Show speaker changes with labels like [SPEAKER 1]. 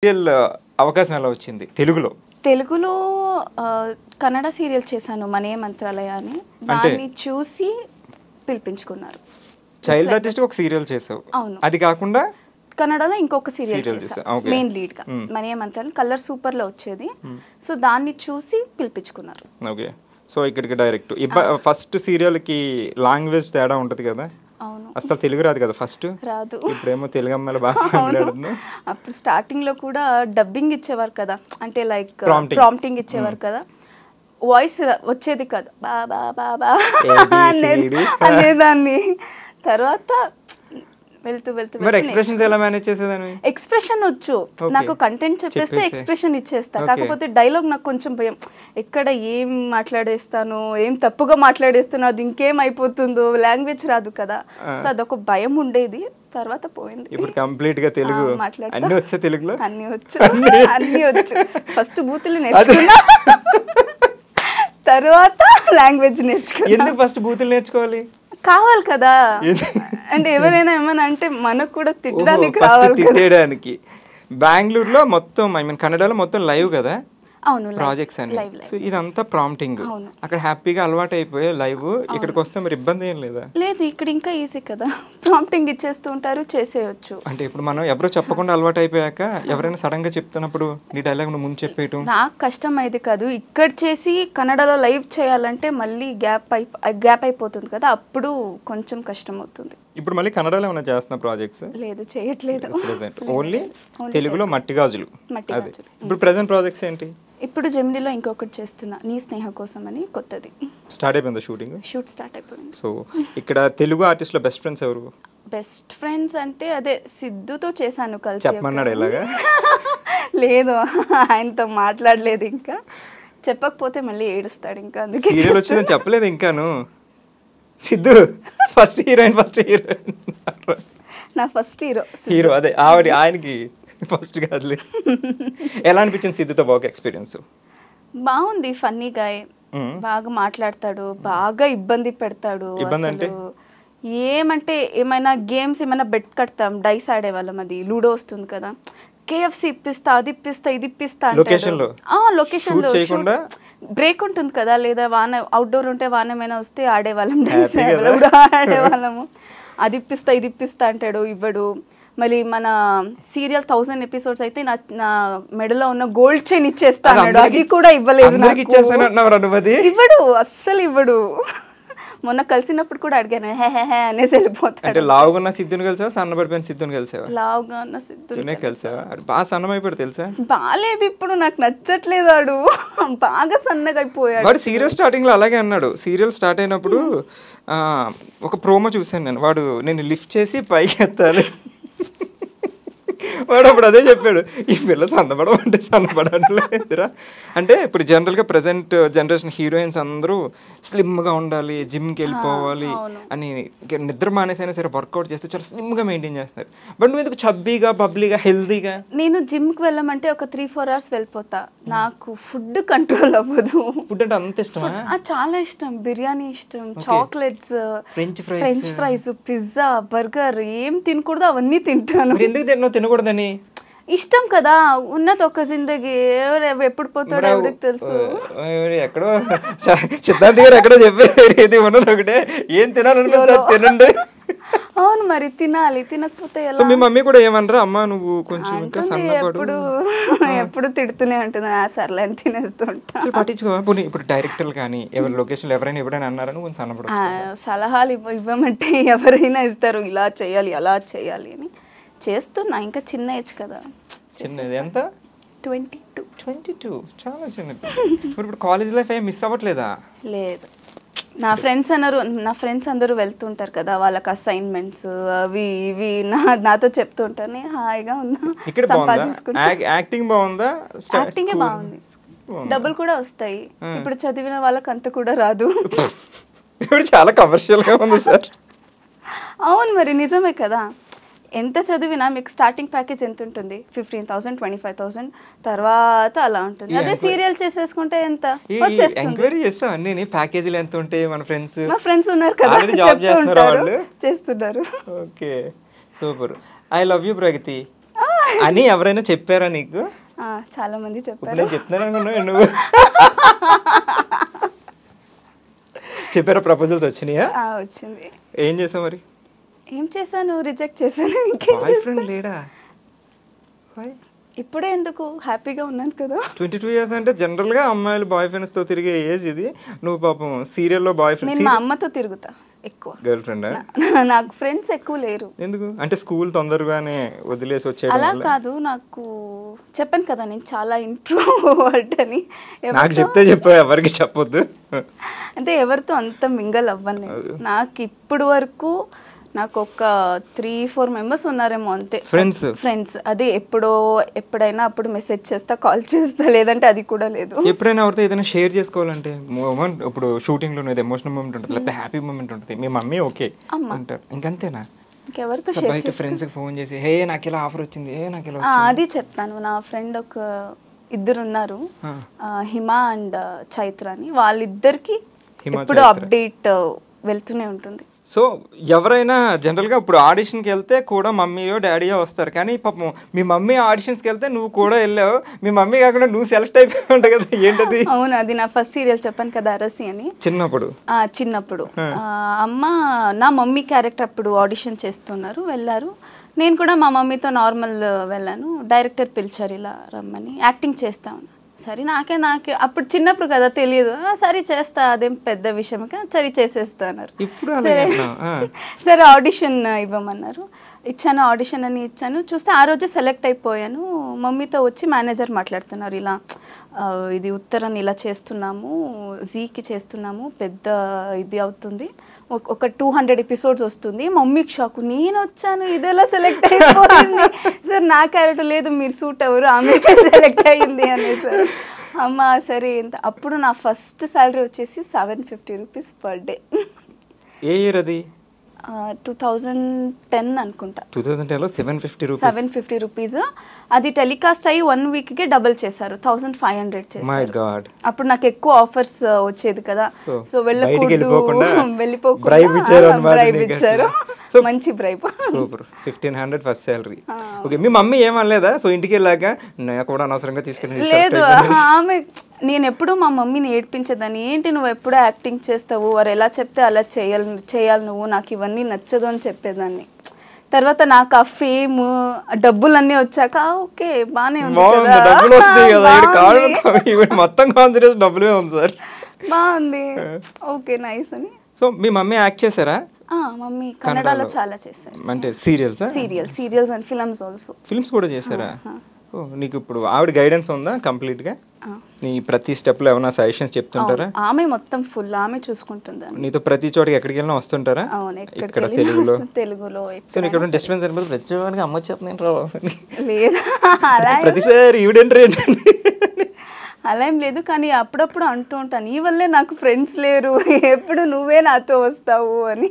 [SPEAKER 1] Serial అవకాశం ఎలా వచ్చింది తెలుగులో?
[SPEAKER 2] తెలుగులో కన్నడ సీరియల్ చేశాను మనే మంత్రాలయ అని. దాన్ని చూసి పిలిపించుకున్నారు.
[SPEAKER 1] చైల్డ్ ఆర్టిస్ట్ ఒక సీరియల్ చేసావు.
[SPEAKER 2] అవును.
[SPEAKER 1] అది కాకుండా
[SPEAKER 2] కన్నడలో ఇంకొక సీరియల్ చేశాను మెయిన్ లీడ్ గా. మనే మంత్రాలయం కలర్ సూపర్ లో వచ్చేది. సో దాన్ని చూసి పిలిపించుకున్నారు.
[SPEAKER 1] ఓకే. సో ఇక్కడికి డైరెక్ట్ ఫస్ట్ సీరియల్ కి లాంగ్వేజ్ తేడా ఉంటది కదా?
[SPEAKER 2] అవును.
[SPEAKER 1] అసలు తెలుగు రాదు కదా ఫస్ట్?
[SPEAKER 2] రాదు.
[SPEAKER 1] ఇప్పుడేమో తెలుగు అమ్మాయిలు బాగా మాట్లాడుతున్నారు.
[SPEAKER 2] అప్పుడు స్టార్టింగ్ లో కూడా డబ్బింగ్ ఇచ్చేవారు కదా, అంటే లైక్ ప్రాంప్టింగ్ ఇచ్చేవారు కదా, వాయిస్ వచ్చేది కదా బాబా బాబా అనేదాన్ని. తర్వాత వెళ్తూ వెళ్తూ
[SPEAKER 1] మరి ఎక్స్ప్రెషన్స్ ఎలా మేనేజ్ చేసేదాన్ని?
[SPEAKER 2] ఎక్స్ప్రెషన్ వచ్చు నాకు, కంటెంట్ చెప్పేస్తే ఎక్స్ప్రెషన్ ఇచ్చేస్తా. కాకపోతే డైలాగ్ నాకు కొంచెం భయం, ఎక్కడ ఏం మాట్లాడేస్తాను, ఏం తప్పుగా మాట్లాడేస్తాను, అది ఇంకేం అయిపోతుందో, లాంగ్వేజ్ రాదు కదా. సో అదొక భయం ఉండేది. తర్వాత పోయింది.
[SPEAKER 1] ఇప్పుడు కంప్లీట్ గా తెలుగు అన్ని వచ్చే తెలుగులో
[SPEAKER 2] అన్ని వచ్చు. ఫస్ట్ బూతులు నేర్చుకున్నా, తర్వాత లాంగ్వేజ్ నేర్చుకున్నా.
[SPEAKER 1] ఎందుకు ఫస్ట్ బూతులు నేర్చుకోవాలి?
[SPEAKER 2] కావాలి కదా, అంటే ఎవరైనా ఏమన్నా అంటే మనకు కూడా తిట్టడానికి కావాలి,
[SPEAKER 1] తిట్టేయడానికి. బెంగళూరులో మొత్తం కన్నడలో మొత్తం లైవ్ కదా
[SPEAKER 2] అవును
[SPEAKER 1] ప్రాజెక్ట్స్ అని. సో ఇదంతా ప్రాంప్టింగ్. అక్కడ హ్యాపీగా అలవాటు అయిపోయే లైవ్. ఇక్కడికి వస్తే మరి ఇబ్బంది ఏం లేదా?
[SPEAKER 2] లేదు, ఇక్కడ ఇంకా ఈజీ కదా, ప్రాంప్టింగ్ ఇచ్చేస్తూ ఉంటారు, చేసేయచ్చు.
[SPEAKER 1] అంటే ఇప్పుడు మనం ఎవరో చెప్పకుండా అలవాటు అయిపోయాక ఎవరైనా సడన్ గా చెప్తున్నప్పుడు నీ డైలాగ్ ముందు చెప్పేయటం
[SPEAKER 2] నాకు కష్టం అయితే కాదు. ఇక్కడ చేసి కన్నడలో లైవ్ చేయాలంటే మళ్ళీ గ్యాప్ అయిపోతుంది కదా, అప్పుడు కొంచెం కష్టం అవుతుంది.
[SPEAKER 1] ఇప్పుడు మళ్ళీ కన్నడలో ఏమైనా చేస్తున్న ప్రాజెక్ట్స్?
[SPEAKER 2] లేదు, చేయట్లేదు.
[SPEAKER 1] ఓన్లీ తెలుగులో మట్టి గాజులు. ఇప్పుడు ప్రెసెంట్ ప్రాజెక్ట్స్ ఏంటి?
[SPEAKER 2] ఇప్పుడు జెమినీలో ఇంకొకటి చేస్తున్నా, నీ స్నేహ కోసం అని, కొత్తది.
[SPEAKER 1] స్టార్ట్ అయిపోయింది షూటింగ్?
[SPEAKER 2] షూట్ స్టార్ట్ అయిపోయింది.
[SPEAKER 1] సో ఇక్కడ తెలుగు ఆర్టిస్ట్ లో బెస్ట్ ఫ్రెండ్స్ ఎవరు?
[SPEAKER 2] బెస్ట్ ఫ్రెండ్స్ అంటే అదే సిద్ధుతో చేశాను కలిసి.
[SPEAKER 1] చెప్పమన్నాడు ఇలాగా?
[SPEAKER 2] లేదు, ఆయనతో మాట్లాడలేదు ఇంకా. చెప్పకపోతే మళ్ళీ ఏడుస్తాడు ఇంకా, అందుకే.
[SPEAKER 1] సీరియల్ వచ్చిందని చెప్పలేదు ఇంకాను. సిద్ధు ఫస్ట్ హీరోయిన్
[SPEAKER 2] నా ఫస్ట్
[SPEAKER 1] హీరో అదే ఆవిడ, ఆయనకి ఫస్ట్ కాదులే. ఎలా అనిపించింది సిద్ధుతో వర్క్ ఎక్స్పీరియన్స్?
[SPEAKER 2] బాగుంది, ఫన్నీ గాయ్, బాగా మాట్లాడతాడు, బాగా ఇబ్బంది పెడతాడు. ఏమంటే ఏమైనా గేమ్స్ ఏమైనా బెట్ కడతాం, డైస్ ఆడేవాళ్ళం, అది లూడో వస్తుంది కదా, KFC ఇప్పిస్తా, అది ఇప్పిస్తా, ఇది ఇప్పిస్తా. లొకేషన్ లో బ్రేక్ ఉంటుంది కదా, లేదా వాన అవుట్డోర్ ఉంటే వాన ఏమైనా వస్తే ఆడేవాళ్ళం, లూడో ఆడేవాళ్ళము. అది ఇప్పిస్తా, ఇది ఇప్పిస్తా అంటాడు, ఇవ్వడు. మళ్ళీ మన సీరియల్ 1000 ఎపిసోడ్స్ అయితే నా మెడలో ఉన్న గోల్డ్ చైన్ ఇచ్చేస్తా అన్నాడు, అది కూడా ఇవ్వలేదు. ఇవ్వడు, అస్సలు ఇవ్వడు. మొన్న కలిసినప్పుడు కూడా అడిగాను, హే అనేసి వెళ్ళిపోతాడు.
[SPEAKER 1] అంటే లావుగా సిద్ధుని కలిసావా, సన్నబడిపోయిన సిద్ధుని కలిసావా?
[SPEAKER 2] లావుగా ఉన్న సిద్ధుని
[SPEAKER 1] కలిసావా? బాగా సన్నమైపోయాడు తెలుసా?
[SPEAKER 2] బాలేదు, ఇప్పుడు నాకు నచ్చట్లేదు, వాడు బాగా సన్నగా అయిపోయాడు.
[SPEAKER 1] వాడు సీరియల్ స్టార్టింగ్ లో అలాగే అన్నాడు. సీరియల్ స్టార్ట్ అయినప్పుడు ఒక ప్రోమో చూసాను నేను, వాడు నేను లిఫ్ట్ చేసి పైకి ఎత్తాలి, వాడు అప్పుడు అదే చెప్పాడు, ఈ పిల్ల సన్నపడమంటే సన్నపడలేదురా. అంటే ఇప్పుడు జనరల్గా ప్రజెంట్ జనరేషన్ హీరోయిన్స్ అందరూ స్లిమ్గా ఉండాలి, జిమ్కి వెళ్ళిపోవాలి అని, నిద్ర మానేసైనా సరే వర్కౌట్ చేస్తే చాలా స్లిమ్గా మెయింటైన్ చేస్తారు. బట్ నువ్వు ఎందుకు చబ్బీగా, బబ్లీగా, హెల్దీగా?
[SPEAKER 2] నేను జిమ్కి వెళ్ళమంటే ఒక 3-4 hours వెళ్ళిపోతా, నాకు ఫుడ్ కంట్రోల్ అవ్వదు.
[SPEAKER 1] ఫుడ్ అంటే అంత ఇష్టమా?
[SPEAKER 2] చాలా ఇష్టం, బిర్యానీ ఇష్టం, chocolates, French fries, pizza, burger, ఏం తినకూడదు అవన్నీ తింటాను.
[SPEAKER 1] ఎందుకు తినకూడదని?
[SPEAKER 2] ఇష్టం కదా, ఉన్నది ఒక జిందగీ, ఎప్పుడు పోతాడో ఎవరికి తెలుసు.
[SPEAKER 1] ఎక్కడో సిద్ధార్థ్ గారు ఎక్కడో చెప్పేది ఉన్నది ఒకటే, ఏం తినాలనిపిస్తుంది తినండి.
[SPEAKER 2] అవును, మరి తినాలి, తినకపోతే ఎలా?
[SPEAKER 1] మీ మమ్మీ కూడా ఏమనరా, అమ్మా నువ్వు కొంచెం ఇంకా సన్నపడు?
[SPEAKER 2] ఎప్పుడు తిడుతూనే ఉంటుంది, సర్లే అని తినేస్తూ ఉంటా.
[SPEAKER 1] పట్టించుకో. ఇప్పుడు డైరెక్టర్లు కానీ ఎవరి లొకేషన్లో ఎవరైనా ఎప్పుడైనా కొంచెం సన్నపడు?
[SPEAKER 2] సలహాలు ఇవ్వమంటే ఎవరైనా ఇస్తారు, ఇలా చేయాలి అలా చేయాలి అని. చేస్తున్నా, ఇంకా చిన్న ఏజ్ కదా.
[SPEAKER 1] చిన్నది ఎంత?
[SPEAKER 2] 22.
[SPEAKER 1] చాలా చిన్నది. ఇప్పుడు కాలేజ్ లైఫ్ ఏం మిస్ అవ్వట్లేదా? లేదు,
[SPEAKER 2] నా ఫ్రెండ్స్ అందరూ వెళ్తుంటారు కదా, వాళ్ళకి అసైన్మెంట్స్ అవి ఇవి నాతో చెప్తుంటారు, నేను హాయిగా ఉన్నా.
[SPEAKER 1] యాక్టింగ్ బాగుందా?
[SPEAKER 2] యాక్టింగే బాగుంది, డబ్బులు కూడా వస్తాయి. ఇప్పుడు చదివిన వాళ్ళకి అంత కూడా రాదు.
[SPEAKER 1] ఇప్పుడు చాలా కమర్షియల్ గా ఉంది సార్.
[SPEAKER 2] అవును, మరి నిజమే కదా. ఎంత చదివినా మీకు స్టార్టింగ్ ప్యాకేజ్ ఎంత ఉంటుంది? 15,000, 25,000, తర్వాత అలా ఉంటుంది. అదే సీరియల్ చేసేసుకుంటే ఎంత
[SPEAKER 1] ఎంక్వైరీ చేస్తాం అన్ని ప్యాకేజీలు ఎంత ఉంటాయి? మా
[SPEAKER 2] ఫ్రెండ్స్ ఉన్నారు కదా,
[SPEAKER 1] జాబ్ చేస్తున్నారు,
[SPEAKER 2] చేస్తున్నారు.
[SPEAKER 1] Okay, super. I love you Pragati. అని ఎవరైనా చెప్పారా నీకు?
[SPEAKER 2] చాలా మంది చెప్పారు.
[SPEAKER 1] నేను చెప్తున్నాను అనుకున్నావు నువ్వు. చెప్పారా? ప్రపోజల్స్ వచ్చినాయా?
[SPEAKER 2] వచ్చింది.
[SPEAKER 1] ఏం చేసావు మరి?
[SPEAKER 2] ఏం చేశాను, రిజెక్ట్ చేశాను.
[SPEAKER 1] బాయ్ ఫ్రెండ్ లేడా?
[SPEAKER 2] ఇప్పుడే ఎందుకు, హ్యాపీగా ఉన్నాను కదా.
[SPEAKER 1] 22 years అంటే జనరల్ గా అమ్మాయిలు బాయ్ ఫ్రెండ్స్ తో తిరిగే ఏజ్ ఇది. నువ్వు పాపం సీరియల్లో బాయ్ ఫ్రెండ్.
[SPEAKER 2] నేను మా అమ్మతో తిరుగుతా ఎక్కువ.
[SPEAKER 1] Girl friend?
[SPEAKER 2] నాకు ఫ్రెండ్స్ ఎక్కువ లేరు.
[SPEAKER 1] ఎందుకు అంటే స్కూల్ తొందరగానే వదిలేసి వచ్చేయడం?
[SPEAKER 2] అలా కాదు, నాకు చెప్పాను కదా నేను చాలా ఇంట్రోవర్ట్ అని.
[SPEAKER 1] నాకు చెప్తే చెప్పు, ఎవరికి చెప్పొద్దు.
[SPEAKER 2] అంటే ఎవరితో అంత మింగల్ అవ్వను నేను. నాకు ఇప్పుడు వరకు నాకు ఒక 3-4 members ఉన్నారేమో అంతే ఫ్రెండ్స్. అది ఎప్పుడైనా అప్పుడు మెసేజ్ చేస్తా, కాల్ చేస్తా, లేదంటే అది కూడా లేదు.
[SPEAKER 1] ఎప్పుడైనా ఎవరితో ఏదైనా షేర్ చేసుకోవాలంటే మూమెంట్, ఇప్పుడు షూటింగ్ లో ఎమోషనల్ మూమెంట్ ఉంటుంది, లేకపోతే హ్యాపీ మూమెంట్ ఉంటుంది, మీ మమ్మీ ఓకే అంటారు, ఇంకంతేనా?
[SPEAKER 2] ఇంకెవరితో
[SPEAKER 1] బయట ఫ్రెండ్స్ కి ఫోన్ చేసి హే నాకు ఇలా ఆఫర్ వచ్చింది, హే నాకు ఇలా
[SPEAKER 2] అది చెప్తాను. నా ఫ్రెండ్ ఒక 2 ఉన్నారు, హిమ అండ్ చైత్ర అని. వాళ్ళిద్దరికి ఎప్పుడు అప్డేట్ వెళ్తూనే ఉంటుంది.
[SPEAKER 1] సో ఎవరైనా జనరల్గా ఇప్పుడు ఆడిషన్కి వెళ్తే కూడా మమ్మీయో డాడీయో వస్తారు, కానీ పాపం మీ మమ్మీ ఆడిషన్స్కి వెళ్తే నువ్వు కూడా వెళ్ళావు, మీ మమ్మీ కాకుండా నువ్వు సెలెక్ట్ అయిపోయి ఉంటావు కదా, ఏంటది?
[SPEAKER 2] అవును, అది నా ఫస్ట్ సీరియల్ చెప్పాను కదా, అరసి అని. చిన్నప్పుడు అమ్మ నా మమ్మీ క్యారెక్టర్ అప్పుడు ఆడిషన్ చేస్తున్నారు, వెళ్ళారు. నేను కూడా మా మమ్మీతో నార్మల్ వెళ్ళాను. డైరెక్టర్ పిలిచారు ఇలా రమ్మని, యాక్టింగ్ చేస్తాను. సరే నాకే అప్పుడు చిన్నప్పుడు కదా తెలియదు, సరే చేస్తా, అదేం పెద్ద విషయం, సరే చేసేస్తా అన్నారు. సరే ఆడిషన్ ఇవ్వమన్నారు, ఇచ్చాను. ఆడిషన్ అని ఇచ్చాను. చూస్తే ఆ రోజే సెలెక్ట్ అయిపోయాను. మమ్మీతో వచ్చి మేనేజర్ మాట్లాడుతున్నారు, ఇలా ఇది ఉత్తరాన్ని ఇలా చేస్తున్నాము, జీకి చేస్తున్నాము, పెద్ద ఇది అవుతుంది, ఒక 200 episodes వస్తుంది. మమ్మీకి షాకు, నేను వచ్చాను, ఇదేలా సెలెక్ట్ అయిపోయింది సార్, నా క్యారెక్టర్ లేదు, మీరు సూట్ అవ్వరు, ఆమె సెలెక్ట్ అయ్యింది అనేసారు. అమ్మ సరే. అప్పుడు నా ఫస్ట్ శాలరీ వచ్చేసి 750 rupees పర్ డే.
[SPEAKER 1] ఏ ఇయర్ అది?
[SPEAKER 2] 2010 అనుకుంటా.
[SPEAKER 1] 2010లో
[SPEAKER 2] 750 rupees. అది టెలికాస్ట్ అయ్యి 1 week కి డబుల్ చేశారు, 1500 చేశారు. అప్పుడు నాకు ఎక్కువ ఆఫర్స్ వచ్చేది కదా, సో వెళ్ళకూడదు, వెళ్ళిపోకుండా బ్రైబ్ ఇచ్చారు, మంచి bribe.
[SPEAKER 1] Super. 1500 first salary. Okay, మీ మమ్మీ ఏమనలేదా? సో ఇంటికి వెళ్ళాక నాకు కూడా అనవసరంగా తీసుకెళ్ళి?
[SPEAKER 2] లేదు, ఆమె నేను ఎప్పుడు మా మమ్మీని ఏడ్పించేదాన్ని, ఏంటి నువ్వు ఎప్పుడూ యాక్టింగ్ చేస్తావు, వారు ఎలా చెప్తే అలా చేయాలి నువ్వు, నాకు ఇవన్నీ నచ్చదు అని చెప్పేదాన్ని. తర్వాత నాకు ఆ ఫేమ్, డబ్బులన్నీ వచ్చాక ఓకే బానే ఉంది, బాగుంది, ఓకే నైస్ అని.
[SPEAKER 1] సో మీ మమ్మీ యాక్ట్ చేశారా?
[SPEAKER 2] మమ్మీ కన్నడలో చాలా చేశారు.
[SPEAKER 1] అంటే serials
[SPEAKER 2] and films also.
[SPEAKER 1] Films కూడా చేశారా? నీకు ఇప్పుడు ఆవిడ గైడెన్స్ ఉందా కంప్లీట్ గా? నీ ప్రతి స్టెప్ లో ఏమైనా సజెషన్స్ చెప్తుంటారా?
[SPEAKER 2] ఆమె మొత్తం ఫుల్ ఆమె చూసుకుంటుంది.
[SPEAKER 1] నీతో ప్రతి చోటకి ఎక్కడికి వెళ్ళినా వస్తుంటారా? ఇక్కడ
[SPEAKER 2] తెలుగులో.
[SPEAKER 1] సో నీకు ఎప్పుడు డిస్టర్బెన్స్ అనిపిస్తుంది? ప్రతి చోటకి అమ్మ వచ్చేస్తున్నాను రా
[SPEAKER 2] లేదా,
[SPEAKER 1] ప్రతిసారి ఈవిడెంట్రీ
[SPEAKER 2] అలా ఏం లేదు, కానీ అప్పుడప్పుడు అంటూ ఉంటాను, ఈ వల్లే నాకు ఫ్రెండ్స్ లేరు, ఎప్పుడు నువ్వే నాతో వస్తావు అని.